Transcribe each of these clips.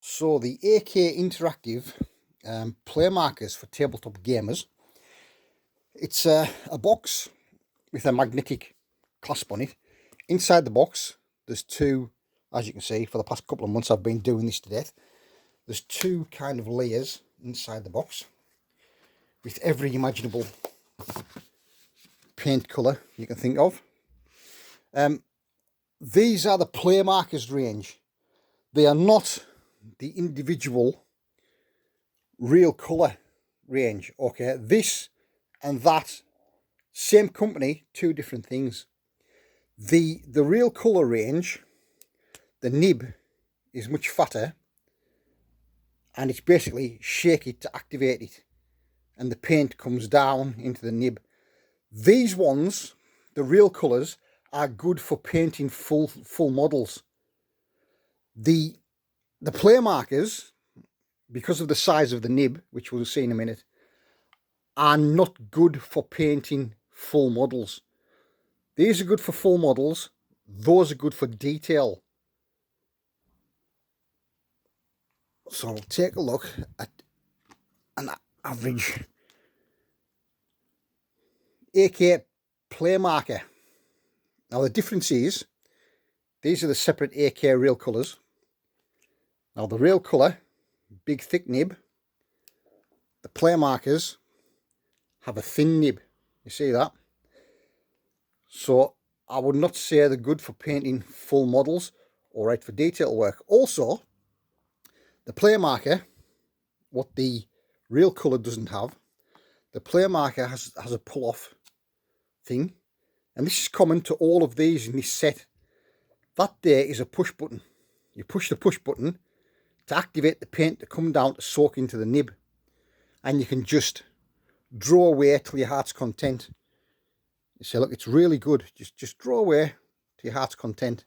So the AK Interactive play markers for tabletop gamers. It's a box with a magnetic clasp on it. Inside the box, there's two, as you can see, for the past couple of months I've been doing this to death. There's two kind of layers inside the box with every imaginable paint colour you can think of. These are the play markers range. They are not the individual real colour range. Okay, this and that, same company, two different things. The real colour range, the nib is much fatter, and it's basically shake it to activate it, and the paint comes down into the nib. These ones, the real colours, are good for painting full models. The play markers, because of the size of the nib, which we'll see in a minute, are not good for painting full models. These are good for full models. Those are good for detail. So I'll take a look at an average AK play marker. Now the difference is, these are the separate AK real colours. Now the real colour, big thick nib. The play markers have a thin nib. You see that? So I would not say they're good for painting full models or right for detail work. Also, the play marker, what the real colour doesn't have, the play marker has a pull-off thing, and this is common to all of these in this set. That there is a push button. You push the push button to activate the paint to come down to soak into the nib, and you can just draw away till your heart's content. You say, look, it's really good. Just draw away to your heart's content.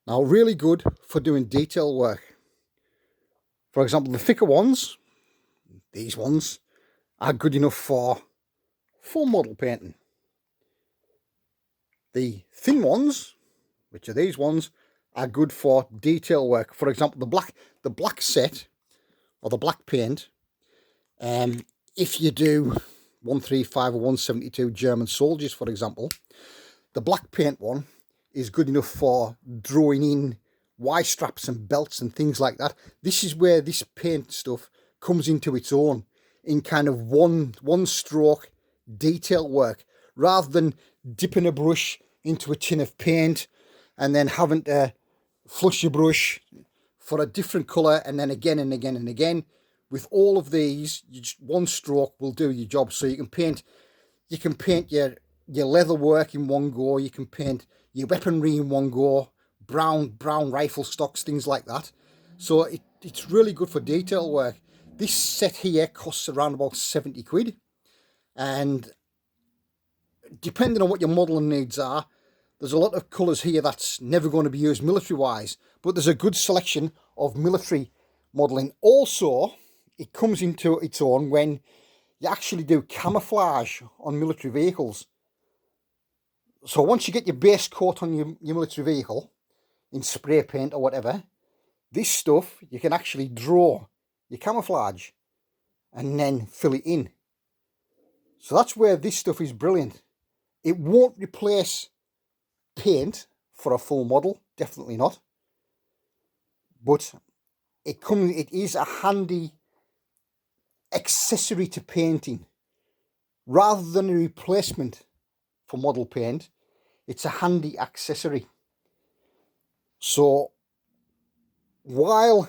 Now, really good for doing detail work. For example, the thicker ones, these ones, are good enough for full model painting. The thin ones, which are these ones, are good for detail work. For example, the black set, or the black paint, if you do 135 or 172 German soldiers, for example, the black paint one is good enough for drawing in Y straps and belts and things like that. This is where this paint stuff comes into its own in kind of one stroke detail work, rather than dipping a brush into a tin of paint and then having to flush your brush for a different colour and then again and again and again. With all of these, one stroke will do your job. So you can paint your leather work in one go. You can paint your weaponry in one go. Brown rifle stocks, things like that. So it's really good for detail work. This set here costs around about 70 quid. And depending on what your modelling needs are, there's a lot of colours here that's never going to be used military-wise. But there's a good selection of military modelling. Also, it comes into its own when you actually do camouflage on military vehicles. So once you get your base coat on your military vehicle in spray paint or whatever, this stuff, you can actually draw your camouflage and then fill it in. So that's where this stuff is brilliant. It won't replace paint for a full model, definitely not. But it is a handy accessory to painting. Rather than a replacement for model paint, it's a handy accessory. So while,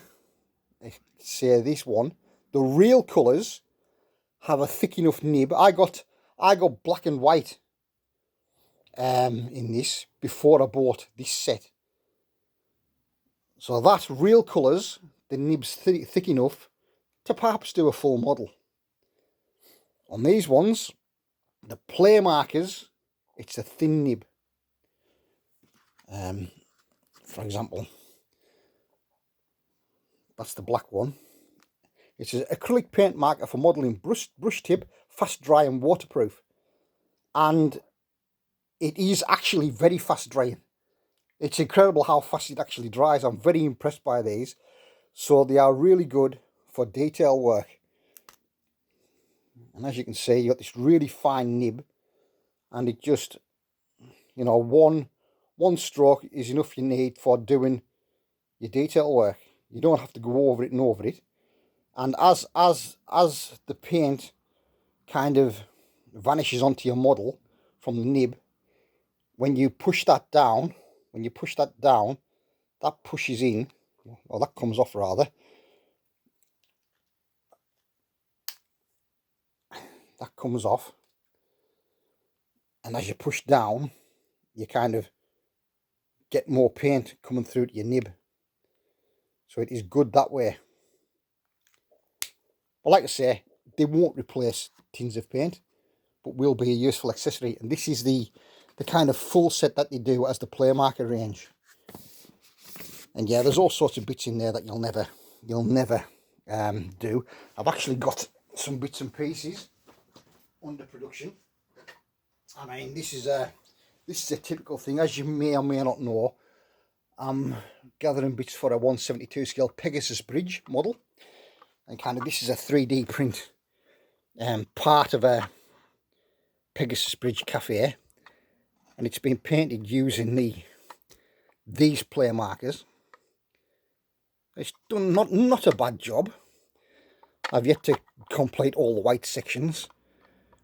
say this one, the real colours have a thick enough nib. I got black and white in this before I bought this set. So that real colours, the nib's thick enough to perhaps do a full model. On these ones, the play markers, it's a thin nib. For example, that's the black one. It's an acrylic paint marker for modelling, brush tip, fast dry and waterproof. And it is actually very fast drying. It's incredible how fast it actually dries. I'm very impressed by these. So they are really good for detail work. And as you can see, you got this really fine nib, and it just, you know, one stroke is enough you need for doing your detail work. You don't have to go over it and over it. And as the paint kind of vanishes onto your model from the nib, when you push that down, that pushes in, or that comes off rather. That comes off, and as you push down, you kind of get more paint coming through to your nib. So it is good that way. But like I say, they won't replace tins of paint, but will be a useful accessory. And this is the kind of full set that they do as the playmarker range. And yeah, there's all sorts of bits in there that you'll never do. I've actually got some bits and pieces under production. I mean, this is a typical thing, as you may or may not know. I'm gathering bits for a 172 scale Pegasus bridge model, and kind of this is a 3D print part of a Pegasus bridge cafe, and it's been painted using these play markers. It's done not a bad job. I've yet to complete all the white sections,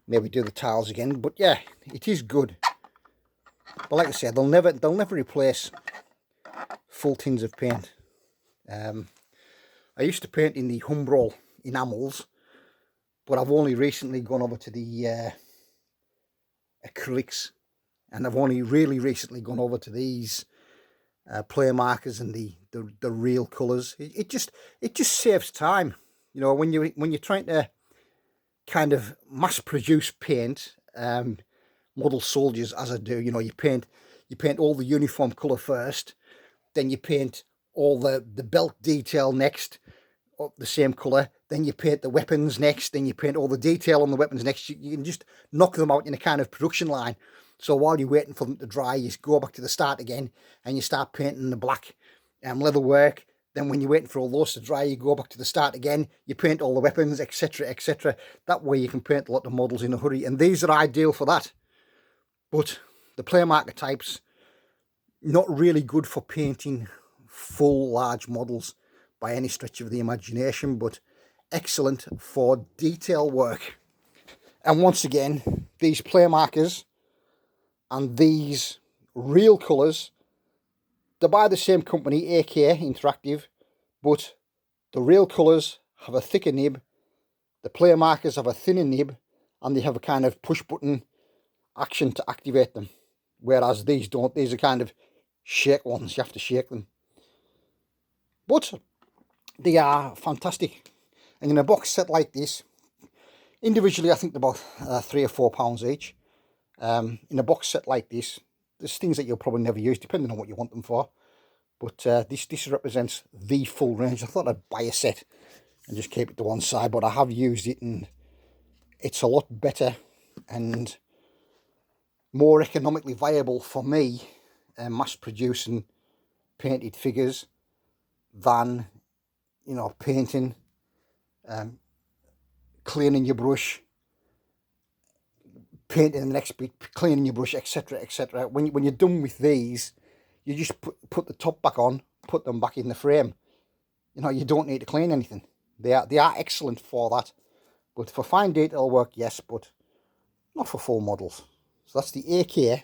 maybe do the tiles again, but yeah, it is good. But like I said, they'll never replace full tins of paint. I used to paint in the Humbrol enamels, but I've only recently gone over to the acrylics, and I've only really recently gone over to these play markers and the real colours. It just saves time, you know, when you're trying to kind of mass produce paint, model soldiers, as I do. You know, you paint all the uniform colour first, then you paint all the belt detail next, the same colour, then you paint the weapons next, then you paint all the detail on the weapons next. You can just knock them out in a kind of production line. So while you're waiting for them to dry, you go back to the start again and you start painting the black leather work. Then when you're waiting for all those to dry, you go back to the start again, you paint all the weapons, etc, etc. That way you can paint a lot of models in a hurry, and these are ideal for that. But the play marker types, not really good for painting full large models by any stretch of the imagination, but excellent for detail work. And once again, these play markers and these real colours, they're by the same company, AK Interactive, but the real colours have a thicker nib, the play markers have a thinner nib, and they have a kind of push button action to activate them, whereas these don't. These are kind of shake ones, you have to shake them. But they are fantastic, and in a box set like this, individually I think they're about £3 or £4 each. In a box set like this, there's things that you'll probably never use depending on what you want them for, but this represents the full range. I thought I'd buy a set and just keep it to one side, but I have used it and it's a lot better and more economically viable for me mass producing painted figures than, you know, painting, cleaning your brush, painting the next bit, cleaning your brush, etc, etc. When you're done with these, you just put the top back on, put them back in the frame. You know, you don't need to clean anything. They are excellent for that, but for fine detail work, yes, but not for full models. So that's the AK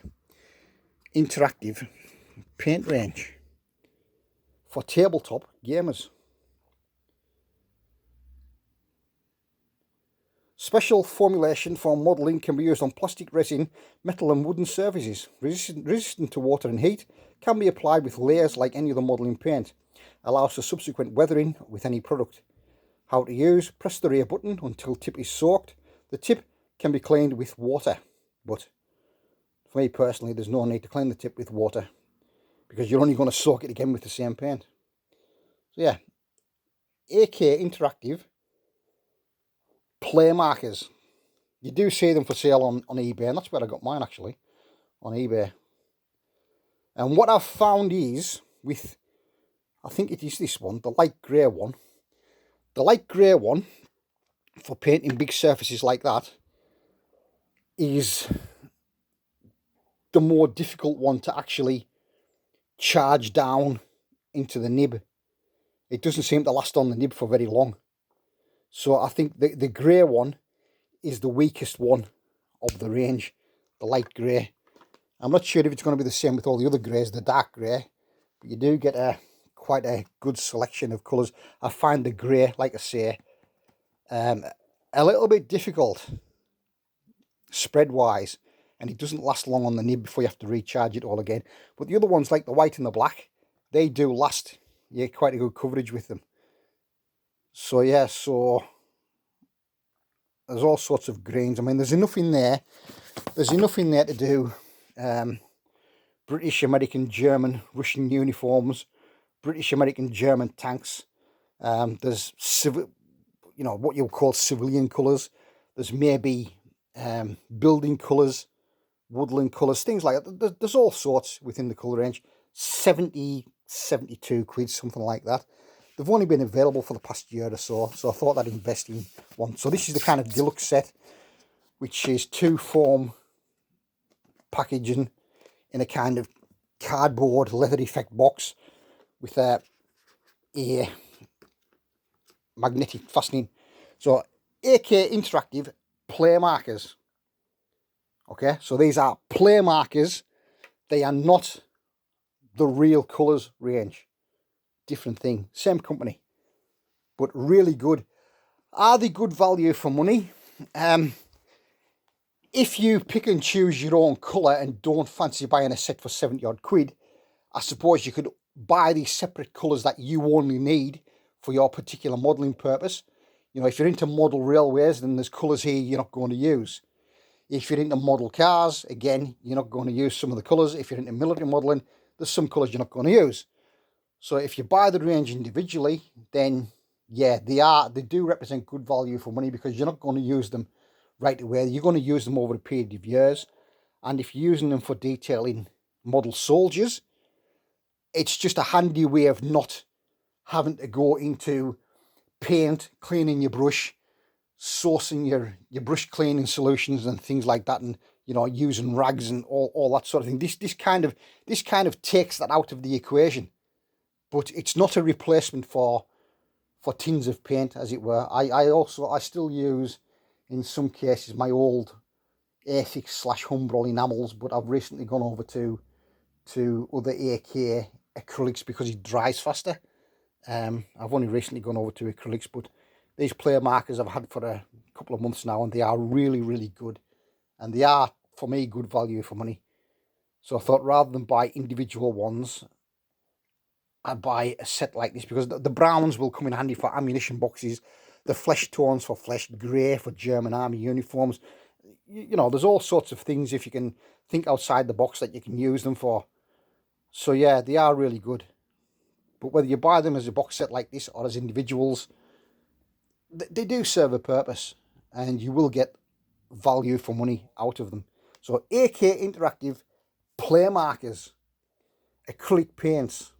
Interactive paint range for tabletop gamers. Special formulation for modelling can be used on plastic, resin, metal and wooden surfaces. Resistant to water and heat, can be applied with layers like any other modelling paint. Allows for subsequent weathering with any product. How to use: press the rear button until tip is soaked. The tip can be cleaned with water, but for me personally, there's no need to clean the tip with water because you're only going to soak it again with the same paint. So yeah, AK Interactive play markers. You do see them for sale on eBay, and that's where I got mine actually, on eBay. And what I've found is, with I think it is this one, the light grey one. The light grey one, for painting big surfaces like that, is the more difficult one to actually charge down into the nib. It doesn't seem to last on the nib for very long. So I think the grey one is the weakest one of the range, the light grey. I'm not sure if it's going to be the same with all the other greys, the dark grey, but you do get quite a good selection of colours. I find the grey, like I say, a little bit difficult spread-wise, and it doesn't last long on the nib before you have to recharge it all again. But the other ones, like the white and the black, they do last. You get quite a good coverage with them. So yeah, so there's all sorts of grains. I mean, there's enough in there. There's enough in there to do British, American, German, Russian uniforms, British, American, German tanks. There's civil, you know, what you'll call civilian colours. There's maybe building colours, woodland colours, things like that. There's all sorts within the colour range. 70, 72 quid, something like that. They've only been available for the past year or so, so I thought I'd invest in one. So this is the kind of deluxe set, which is 2 foam packaging in a kind of cardboard leather effect box with a magnetic fastening. So AK Interactive play markers. Okay, so these are play markers. They are not the real colours range. Different thing, same company, but really good. Are they good value for money? If you pick and choose your own colour and don't fancy buying a set for 70 odd quid, I suppose you could buy these separate colours that you only need for your particular modelling purpose. You know, if you're into model railways, then there's colours here you're not going to use. If you're into model cars, again, you're not going to use some of the colours. If you're into military modelling, there's some colours you're not going to use. So if you buy the range individually, then yeah, they do represent good value for money, because you're not going to use them right away. You're going to use them over a period of years. And if you're using them for detailing model soldiers, it's just a handy way of not having to go into paint, cleaning your brush, sourcing your brush cleaning solutions and things like that, and you know, using rags and all that sort of thing. This kind of takes that out of the equation. But it's not a replacement for tins of paint, as it were. I still use, in some cases, my old A6 / Humbrol enamels, but I've recently gone over to other AK acrylics because it dries faster. I've only recently gone over to acrylics, but these play markers I've had for a couple of months now, and they are really, really good. And they are, for me, good value for money. So I thought, rather than buy individual ones, I buy a set like this, because the browns will come in handy for ammunition boxes, the flesh tones for flesh grey for German army uniforms. You know, there's all sorts of things, if you can think outside the box, that you can use them for. So yeah, they are really good. But whether you buy them as a box set like this or as individuals, they do serve a purpose, and you will get value for money out of them. So AK Interactive play markers, acrylic paints.